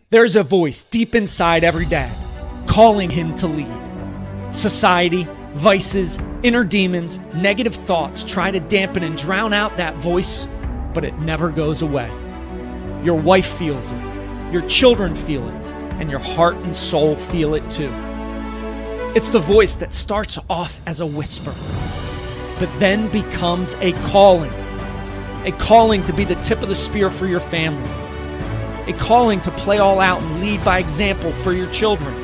There's a voice deep inside every dad calling him to lead. Society, vices, inner demons, negative thoughts try to dampen and drown out that voice, but it never goes away. Your wife feels it, your children feel it, and your heart and soul feel it too. It's the voice that starts off as a whisper, but then becomes a calling to be the tip of the spear for your family, a calling to play all out and lead by example for your children,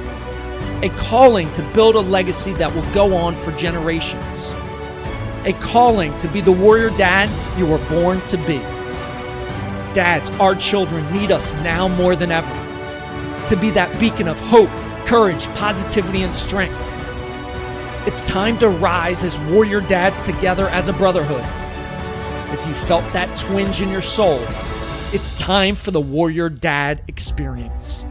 a calling to build a legacy that will go on for generations, a calling to be the warrior dad you were born to be. Dads, our children need us now more than ever to be that beacon of hope, courage, positivity, and strength. It's time to rise as warrior dads together as a brotherhood. If you felt that twinge in your soul, it's time for the Warrior Dad Experience.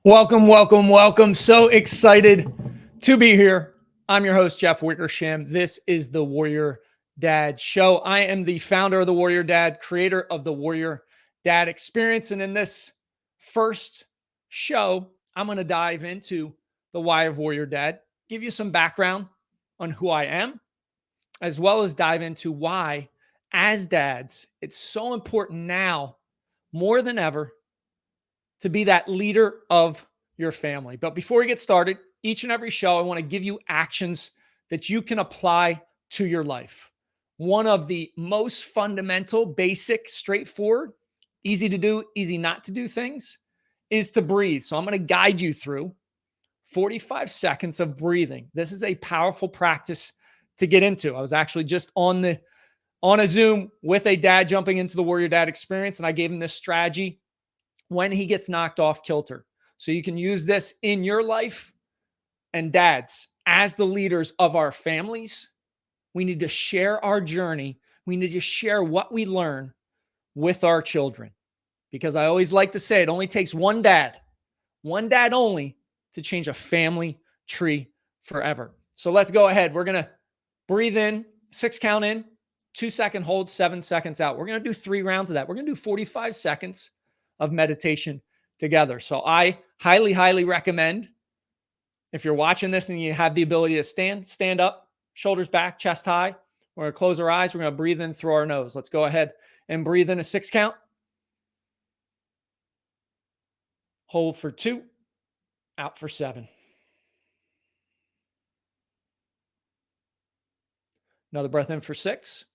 Welcome, welcome, welcome. So excited to be here. I'm your host, Jeff Wickersham. This is the Warrior Dad Show. I am the founder of the Warrior Dad, creator of the Warrior Dad Experience. And in this first show, I'm going to dive into the why of Warrior Dad, give you some background on who I am, as well as dive into why, as dads, it's so important now more than ever to be that leader of your family. But before we get started, each and every show, I want to give you actions that you can apply to your life. One of the most fundamental, basic, straightforward, easy to do, easy not to do things is to breathe. So I'm going to guide you through 45 seconds of breathing. This is a powerful practice to get into. I was actually just on a Zoom with a dad jumping into the Warrior Dad Experience, and I gave him this strategy when he gets knocked off kilter. So you can use this in your life. And dads, as the leaders of our families, we need to share our journey. We need to share what we learn with our children. Because I always like to say it only takes one dad only, to change a family tree forever. So let's go ahead. We're going to breathe in, 6 count in, 2-second hold, 7 seconds out. We're going to do 3 rounds of that. We're going to do 45 seconds of meditation together. So I highly, highly recommend, if you're watching this and you have the ability to stand up, shoulders back, chest high. We're going to close our eyes. We're going to breathe in through our nose. Let's go ahead and breathe in a 6 count. Hold for 2, out for 7. Another breath in for 6.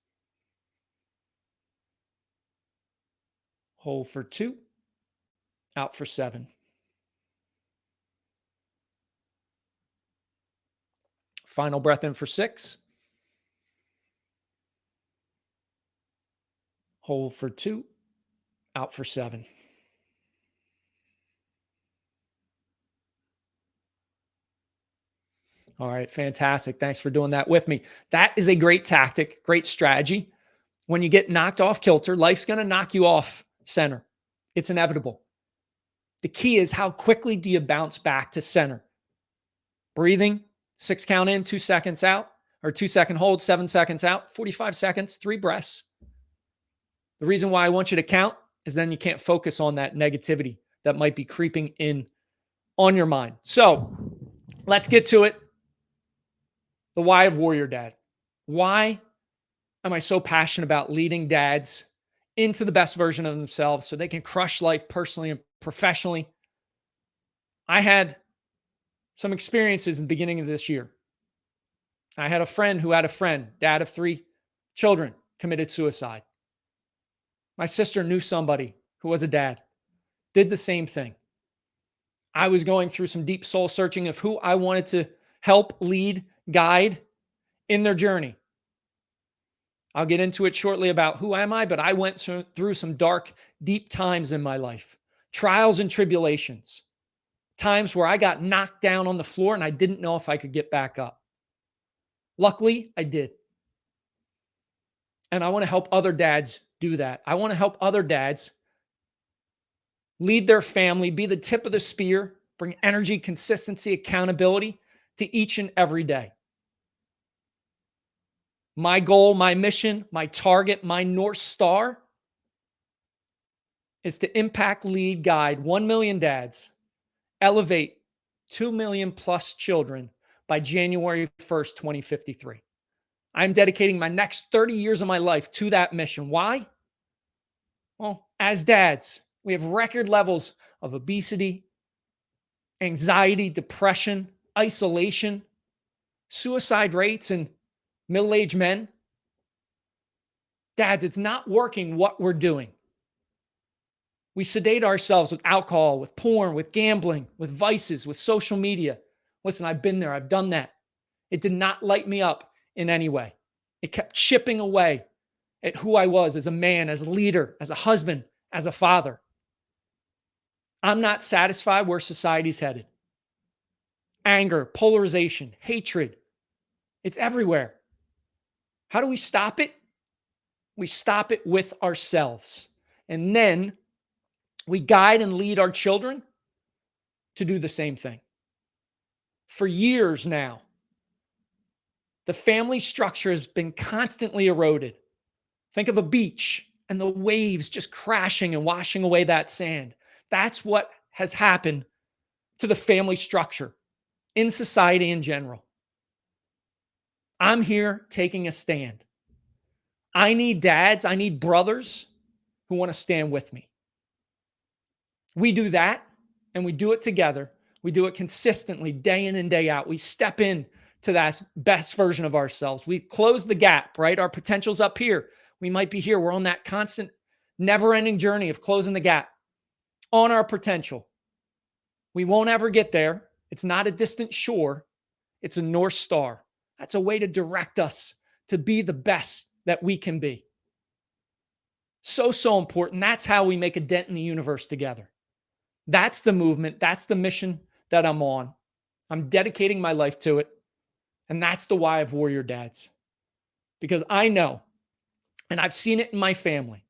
Hold for 2, out for 7. Final breath in for 6. Hold for 2, out for 7. All right, fantastic. Thanks for doing that with me. That is a great tactic, great strategy. When you get knocked off kilter, life's going to knock you off center. It's inevitable. The key is how quickly do you bounce back to center? Breathing, 6 count in, 2 seconds out, or 2-second hold, 7 seconds out, 45 seconds, 3 breaths. The reason why I want you to count is then you can't focus on that negativity that might be creeping in on your mind. So let's get to it. The why of Warrior Dad. Why am I so passionate about leading dads into the best version of themselves so they can crush life personally and professionally? I had some experiences in the beginning of this year. I had a friend who had a friend, dad of 3 children, committed suicide. My sister knew somebody who was a dad, did the same thing. I was going through some deep soul searching of who I wanted to help, lead, guide in their journey. I'll get into it shortly about who am I, but I went through some dark, deep times in my life, trials and tribulations, times where I got knocked down on the floor and I didn't know if I could get back up. Luckily, I did. And I want to help other dads do that. I want to help other dads lead their family, be the tip of the spear, bring energy, consistency, accountability to each and every day. My goal, my mission, my target, my North Star is to impact, lead, guide 1 million dads, elevate 2 million plus children by January 1st, 2053. I'm dedicating my next 30 years of my life to that mission. Why? Well, as dads, we have record levels of obesity, anxiety, depression, isolation, suicide rates in middle-aged men. Dads, it's not working what we're doing. We sedate ourselves with alcohol, with porn, with gambling, with vices, with social media. Listen, I've been there. I've done that. It did not light me up in any way. It kept chipping away at who I was as a man, as a leader, as a husband, as a father. I'm not satisfied where society's headed. Anger, polarization, hatred. It's everywhere. How do we stop it? We stop it with ourselves. And then we guide and lead our children to do the same thing. For years now, the family structure has been constantly eroded. Think of a beach and the waves just crashing and washing away that sand. That's what has happened to the family structure in society in general. I'm here taking a stand. I need dads, I need brothers who want to stand with me. We do that and we do it together. We do it consistently, day in and day out. We step in to that best version of ourselves. We close the gap, right? Our potential's up here. We might be here. We're on that constant, never-ending journey of closing the gap on our potential. We won't ever get there. It's not a distant shore. It's a North Star. That's a way to direct us to be the best that we can be. So important. That's how we make a dent in the universe together. That's the movement. That's the mission that I'm on. I'm dedicating my life to it. And that's the why of Warrior Dads. Because I know, and I've seen it in my family.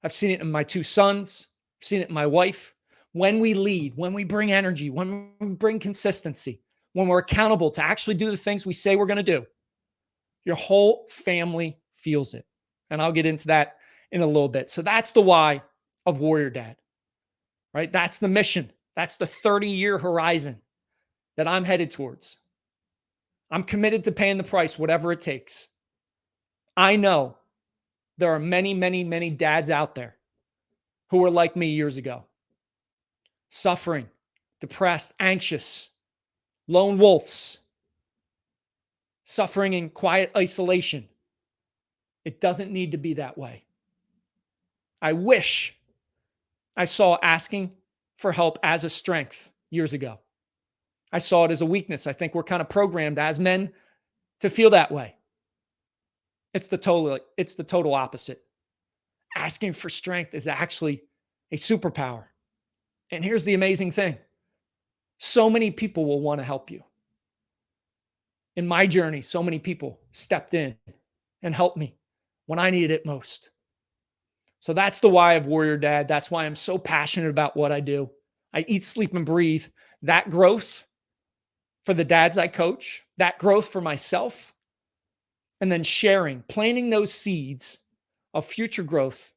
I've seen it in my two sons. I've seen it in my wife. When we lead, when we bring energy, when we bring consistency, when we're accountable to actually do the things we say we're going to do, your whole family feels it. And I'll get into that in a little bit. So that's the why of Warrior Dad, right? That's the mission. That's the 30-year horizon that I'm headed towards. I'm committed to paying the price, whatever it takes. I know there are many, many, many dads out there who were like me years ago, suffering, depressed, anxious, lone wolves, suffering in quiet isolation. It doesn't need to be that way. I wish I saw asking for help as a strength years ago. I saw it as a weakness. I think we're kind of programmed as men to feel that way. It's the total opposite. Asking for strength is actually a superpower. And here's the amazing thing. So many people will want to help you. In my journey, so many people stepped in and helped me when I needed it most. So that's the why of Warrior Dad. That's why I'm so passionate about what I do. I eat, sleep, and breathe that growth for the dads I coach, that growth for myself, and then sharing, planting those seeds of future growth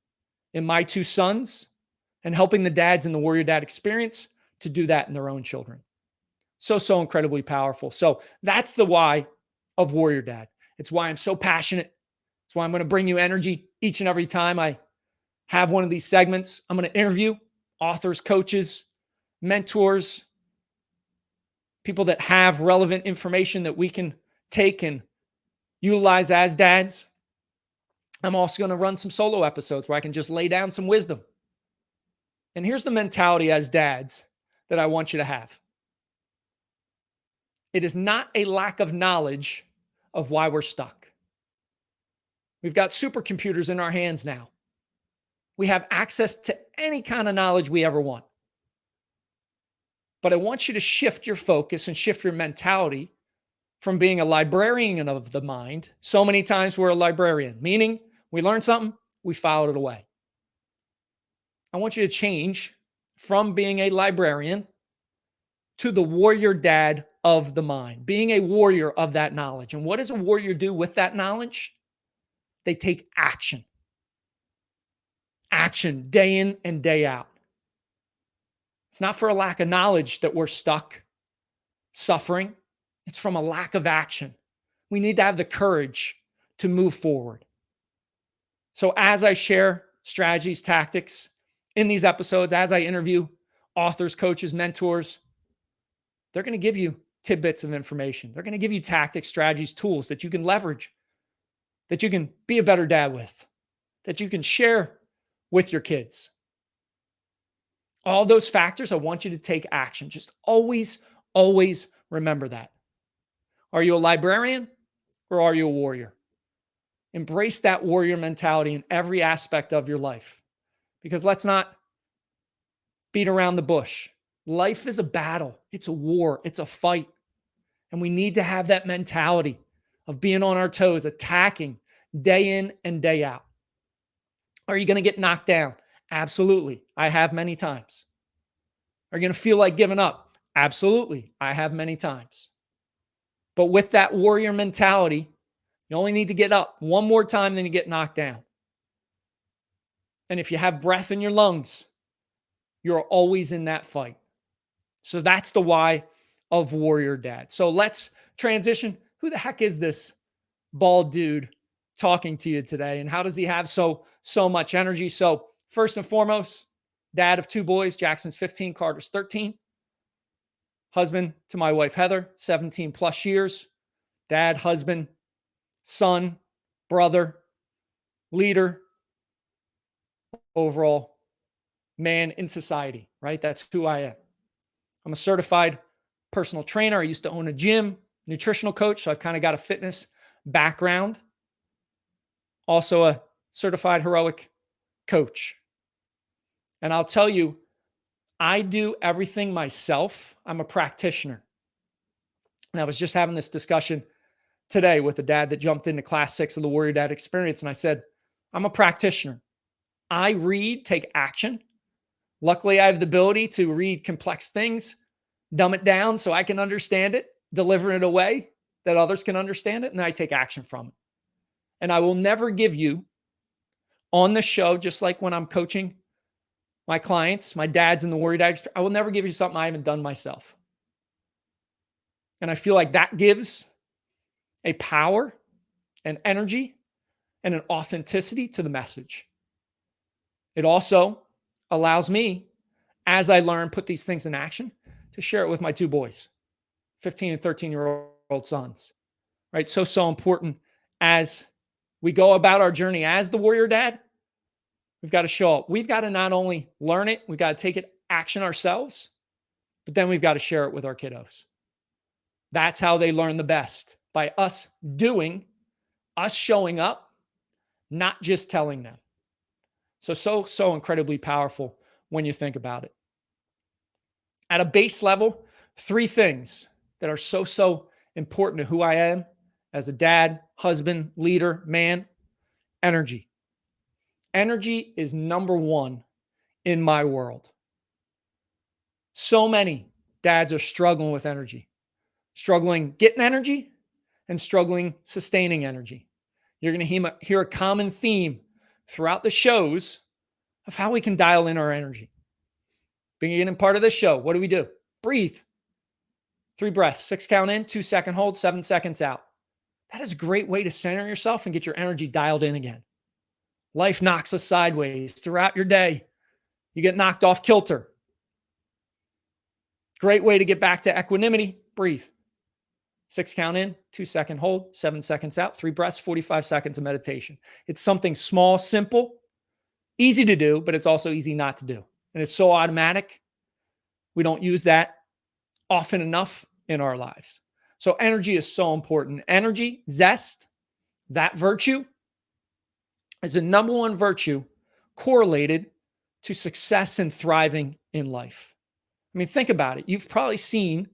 in my two sons and helping the dads in the Warrior Dad experience to do that in their own children. So incredibly powerful. So that's the why of Warrior Dad. It's why I'm so passionate. It's why I'm going to bring you energy each and every time I have one of these segments. I'm going to interview authors, coaches, mentors, people that have relevant information that we can take and utilize as dads. I'm also going to run some solo episodes where I can just lay down some wisdom. And here's the mentality as dads that I want you to have. It is not a lack of knowledge of why we're stuck. We've got supercomputers in our hands now. We have access to any kind of knowledge we ever want. But I want you to shift your focus and shift your mentality from being a librarian of the mind. So many times we're a librarian, meaning we learn something, we file it away. I want you to change from being a librarian to the Warrior Dad of the mind, being a warrior of that knowledge. And what does a warrior do with that knowledge? They take action. Action day in and day out. It's not for a lack of knowledge that we're stuck, suffering. It's from a lack of action. We need to have the courage to move forward. So as I share strategies, tactics in these episodes, as I interview authors, coaches, mentors, they're going to give you tidbits of information. They're going to give you tactics, strategies, tools that you can leverage, that you can be a better dad with, that you can share with your kids. All those factors, I want you to take action. Just always, always remember that. Are you a librarian or are you a warrior? Embrace that warrior mentality in every aspect of your life. Because let's not beat around the bush. Life is a battle. It's a war. It's a fight. And we need to have that mentality of being on our toes, attacking day in and day out. Are you going to get knocked down? Absolutely. I have many times. Are you going to feel like giving up? Absolutely. I have many times. But with that warrior mentality, you only need to get up one more time than you get knocked down. And if you have breath in your lungs, you're always in that fight. So that's the why of Warrior Dad. So let's transition. Who the heck is this bald dude talking to you today? And how does he have so much energy? So first and foremost, dad of two boys. Jackson's 15, Carter's 13. Husband to my wife, Heather, 17 plus years. Dad, husband, son, brother, leader, overall man in society, right? That's who I am. I'm a certified personal trainer. I used to own a gym, nutritional coach, so I've kind of got a fitness background. Also a certified heroic coach. And I'll tell you, I do everything myself. I'm a practitioner. And I was just having this discussion today with a dad that jumped into class 6 of the Warrior Dad Experience. And I said, I'm a practitioner. I read, take action. Luckily, I have the ability to read complex things, dumb it down so I can understand it, deliver it in a way that others can understand it, and I take action from it. And I will never give you on the show, just like when I'm coaching my clients, my dads in the Warrior Dad Experience, I will never give you something I haven't done myself. And I feel like that gives a power, an energy, and an authenticity to the message. It also allows me, as I learn, put these things in action, to share it with my two boys, 15 and 13-year-old sons, right? So important as we go about our journey as the Warrior Dad. We've got to show up. We've got to not only learn it, we've got to take it action ourselves, but then we've got to share it with our kiddos. That's how they learn the best, by us doing, us showing up, not just telling them. So incredibly powerful when you think about it. At a base level, 3 things that are so important to who I am as a dad, husband, leader, man. Energy. Energy is number 1 in my world. So many dads are struggling with energy, struggling getting energy and struggling sustaining energy. You're going to hear a common theme throughout the shows of how we can dial in our energy. Beginning part of this show, what do? Breathe. 3 breaths, 6 count in, 2 second hold, 7 seconds out. That is a great way to center yourself and get your energy dialed in again. Life knocks us sideways throughout your day. You get knocked off kilter. Great way to get back to equanimity. Breathe. 6 count in, 2 second hold, 7 seconds out, 3 breaths, 45 seconds of meditation. It's something small, simple, easy to do, but it's also easy not to do. And it's so automatic. We don't use that often enough in our lives. So energy is so important. Energy, zest, that virtue is the number 1 virtue correlated to success and thriving in life. I mean, think about it. You've probably seen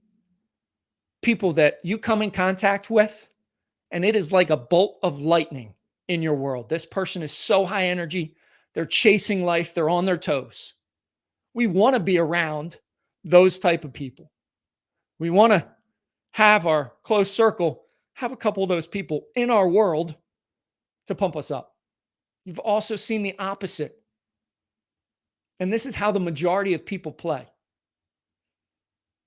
people that you come in contact with, and it is like a bolt of lightning in your world. This person is so high energy. They're chasing life. They're on their toes. We want to be around those type of people. We want to have our close circle, have a couple of those people in our world to pump us up. You've also seen the opposite. And this is how the majority of people play.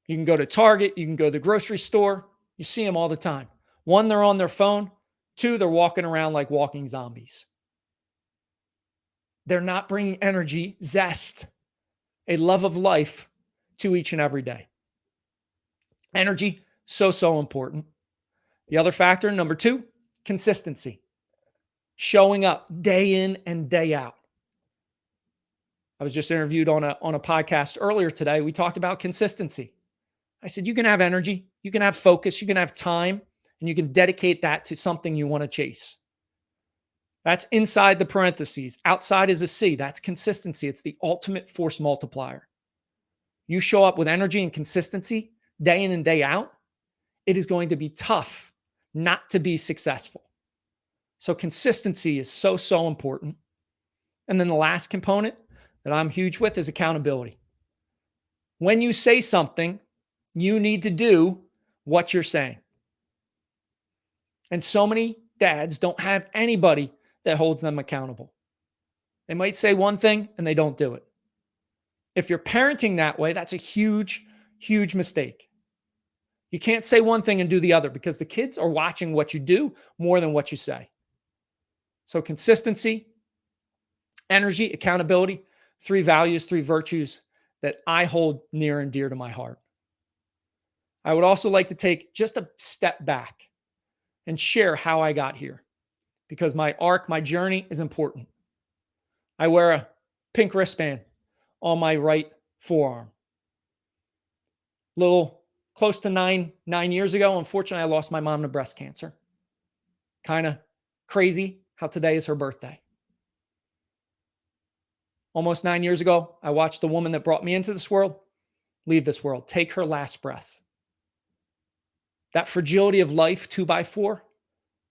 You can go to Target, you can go to the grocery store, you see them all the time. One, they're on their phone. Two, they're walking around like walking zombies. They're not bringing energy, zest, a love of life to each and every day. Energy, so important. The other factor, number two, consistency. Showing up day in and day out. I was just interviewed on a podcast earlier today. We talked about consistency. I said, you can have energy, you can have focus, you can have time, and you can dedicate that to something you want to chase. That's inside the parentheses. Outside is a C. That's consistency. It's the ultimate force multiplier. You show up with energy and consistency day in and day out, it is going to be tough not to be successful. So consistency is so important. And then the last component that I'm huge with is accountability. When you say something, you need to do what you're saying. And so many dads don't have anybody that holds them accountable. They might say one thing and they don't do it. If you're parenting that way, that's a huge mistake. You can't say one thing and do the other because the kids are watching what you do more than what you say. So consistency, energy, accountability, 3 values, 3 virtues that I hold near and dear to my heart. I would also like to take just a step back and share how I got here because my arc, my journey is important. I wear a pink wristband on my right forearm. Little close to nine years ago, unfortunately, I lost my mom to breast cancer. Kind of crazy how today is her birthday. Almost 9 years ago, I watched the woman that brought me into this world leave this world, take her last breath. That fragility of life, 2x4,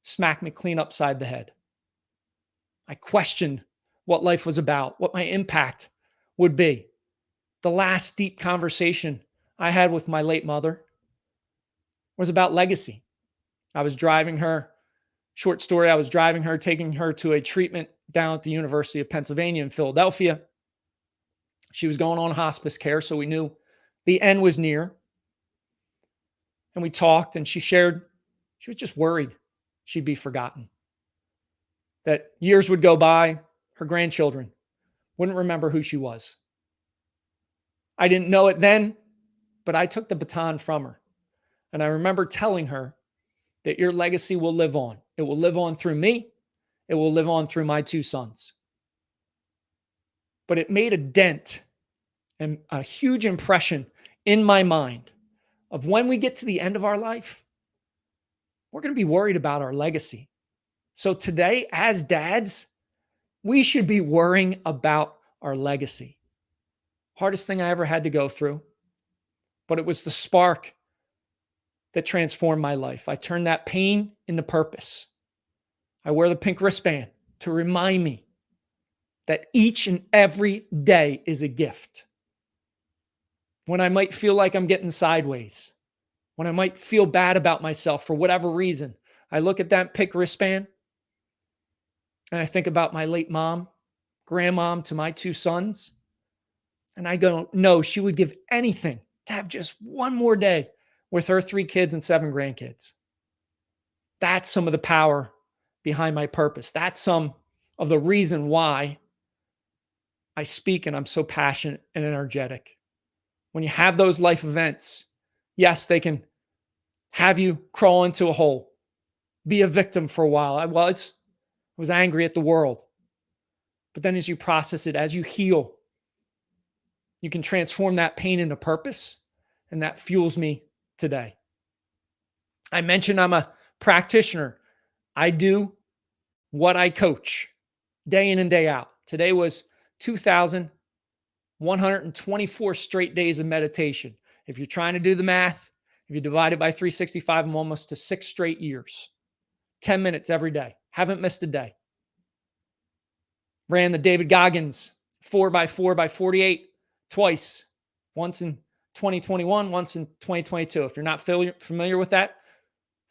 smacked me clean upside the head. I questioned what life was about, what my impact would be. The last deep conversation I had with my late mother was about legacy. I was driving her, short story, I was driving her, taking her to a treatment down at the University of Pennsylvania in Philadelphia. She was going on hospice care, so we knew the end was near. And we talked, and she shared, she was just worried she'd be forgotten. That years would go by, her grandchildren wouldn't remember who she was. I didn't know it then, but I took the baton from her. And I remember telling her that your legacy will live on. It will live on through me. It will live on through my 2 sons. But it made a dent and a huge impression in my mind of when we get to the end of our life, we're going to be worried about our legacy. So today, as dads, we should be worrying about our legacy. Hardest thing I ever had to go through, but it was the spark that transformed my life. I turned that pain into purpose. I wear the pink wristband to remind me that each and every day is a gift. When I might feel like I'm getting sideways, when I might feel bad about myself for whatever reason, I look at that pink wristband and I think about my late mom, grandmom to my 2 sons. And I go, no, she would give anything to have just one more day with her 3 kids and 7 grandkids. That's some of the power behind my purpose. That's some of the reason why I speak and I'm so passionate and energetic. When you have those life events, yes, they can have you crawl into a hole, be a victim for a while. I was angry at the world. But then as you process it, as you heal, you can transform that pain into purpose, and that fuels me today. I mentioned I'm a practitioner. I do what I coach day in and day out. Today was 2,124 straight days of meditation. If you're trying to do the math, if you divide it by 365, I'm almost to 6 straight years. 10 minutes every day. Haven't missed a day. Ran the David Goggins 4x4x48 twice. Once in 2021, once in 2022. If you're not familiar with that,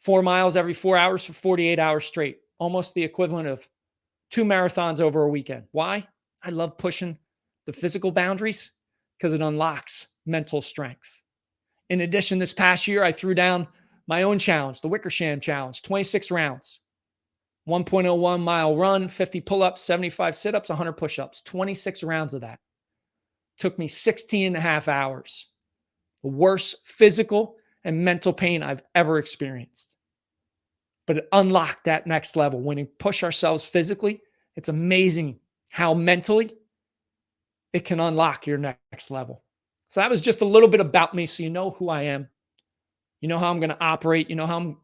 4 miles every 4 hours for 48 hours straight, almost the equivalent of 2 marathons over a weekend. Why? I love pushing the physical boundaries because it unlocks mental strength. In addition, this past year, I threw down my own challenge, the Wickersham Challenge, 26 rounds, 1.01 mile run, 50 pull-ups, 75 sit-ups, 100 push-ups, 26 rounds of that. Took me 16 and a half hours. The worst physical and mental pain I've ever experienced. But it unlocked that next level. When we push ourselves physically, it's amazing how mentally it can unlock your next level. So that was just a little bit about me, so you know who I am. You know how I'm going to operate. You know how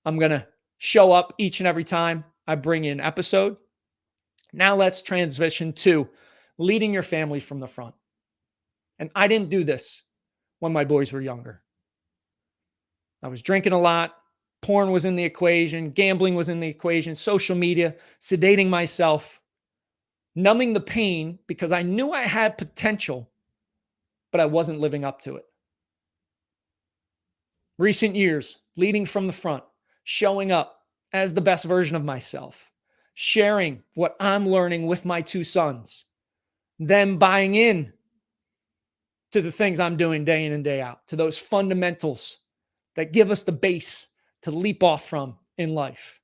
I'm going to show up each and every time I bring in an episode. Now let's transition to leading your family from the front. And I didn't do this when my boys were younger. I was drinking a lot. Porn was in the equation. Gambling was in the equation. Social media, sedating myself, numbing the pain because I knew I had potential, but I wasn't living up to it. Recent years, leading from the front, showing up as the best version of myself, sharing what I'm learning with my two sons, them buying in to the things I'm doing day in and day out, to those fundamentals that give us the base to leap off from in life.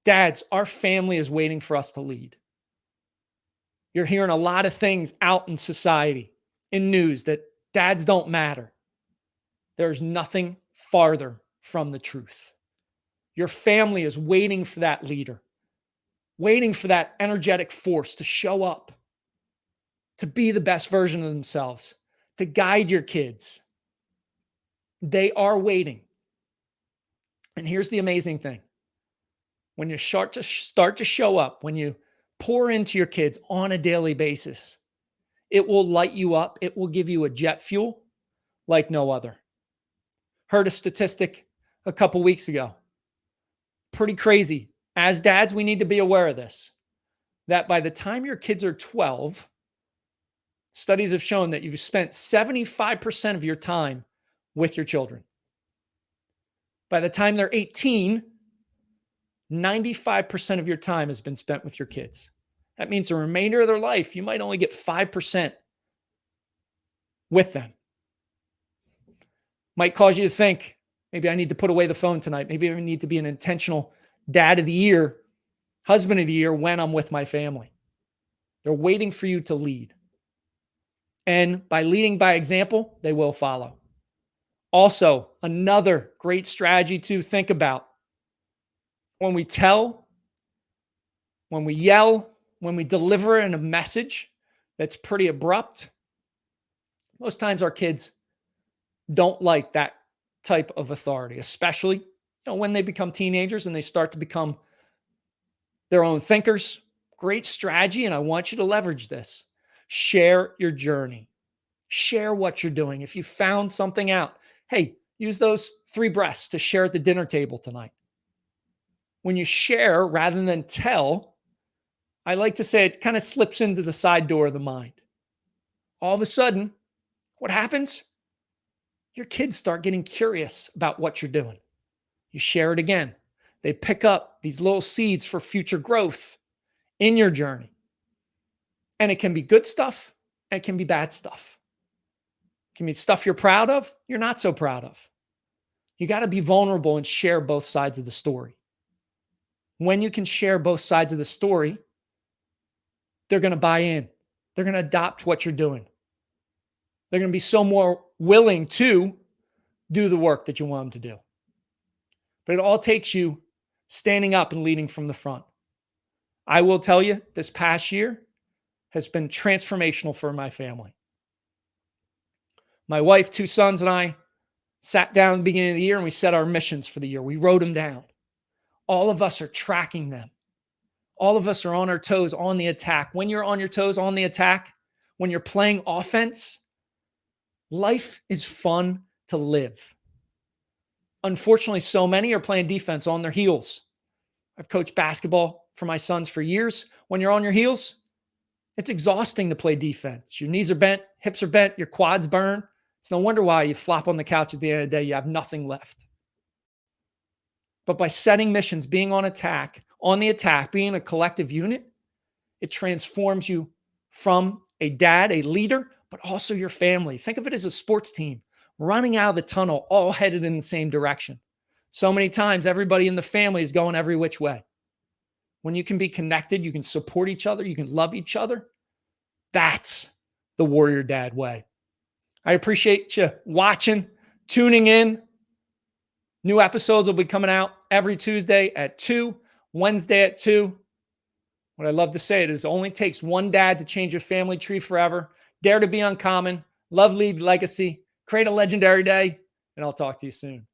Dads, our family is waiting for us to lead. You're hearing a lot of things out in society, in news, that dads don't matter. There's nothing farther from the truth. Your family is waiting for that leader, waiting for that energetic force to show up, to be the best version of themselves, to guide your kids. They are waiting. And here's the amazing thing. When you start to show up, when you pour into your kids on a daily basis, it will light you up. It will give you a jet fuel like no other. Heard a statistic a couple weeks ago. Pretty crazy. As dads, we need to be aware of this. That by the time your kids are 12, studies have shown that you've spent 75% of your time with your children. By the time they're 18, 95% of your time has been spent with your kids. That means the remainder of their life, you might only get 5% with them. Might cause you to think, maybe I need to put away the phone tonight. Maybe I need to be an intentional dad of the year, husband of the year when I'm with my family. They're waiting for you to lead. And by leading by example, they will follow. Also, another great strategy to think about. When we tell, when we yell, when we deliver in a message that's pretty abrupt, most times our kids don't like that type of authority, especially when they become teenagers and they start to become their own thinkers. Great strategy, and I want you to leverage this. Share your journey. Share what you're doing. If you found something out, hey, use those 3 breaths to share at the dinner table tonight. When you share rather than tell, I like to say it kind of slips into the side door of the mind. All of a sudden, what happens? Your kids start getting curious about what you're doing. You share it again. They pick up these little seeds for future growth in your journey. And it can be good stuff, and it can be bad stuff. It can be stuff you're proud of, you're not so proud of. You got to be vulnerable and share both sides of the story. When you can share both sides of the story, they're going to buy in. They're going to adopt what you're doing. They're going to be so more willing to do the work that you want them to do. But it all takes you standing up and leading from the front. I will tell you, this past year has been transformational for my family. My wife, 2 sons, and I sat down at the beginning of the year and we set our missions for the year. We wrote them down. All of us are tracking them. All of us are on our toes on the attack. When you're on your toes on the attack, when you're playing offense, life is fun to live. Unfortunately, so many are playing defense on their heels. I've coached basketball for my sons for years. When you're on your heels, It's exhausting to play defense. Your knees are bent, hips are bent, your quads burn. It's no wonder why you flop on the couch at the end of the day. You have nothing left. But by setting missions, being on the attack, being a collective unit, it transforms you from a dad, a leader, but also your family. Think of it as a sports team running out of the tunnel, all headed in the same direction. So many times, everybody in the family is going every which way. When you can be connected, you can support each other, you can love each other. That's the Warrior Dad way. I appreciate you watching, tuning in. New episodes will be coming out every Tuesday at 2, Wednesday at 2. What I love to say is it only takes one dad to change your family tree forever. Dare to be uncommon. Love, lead, legacy. Create a legendary day. And I'll talk to you soon.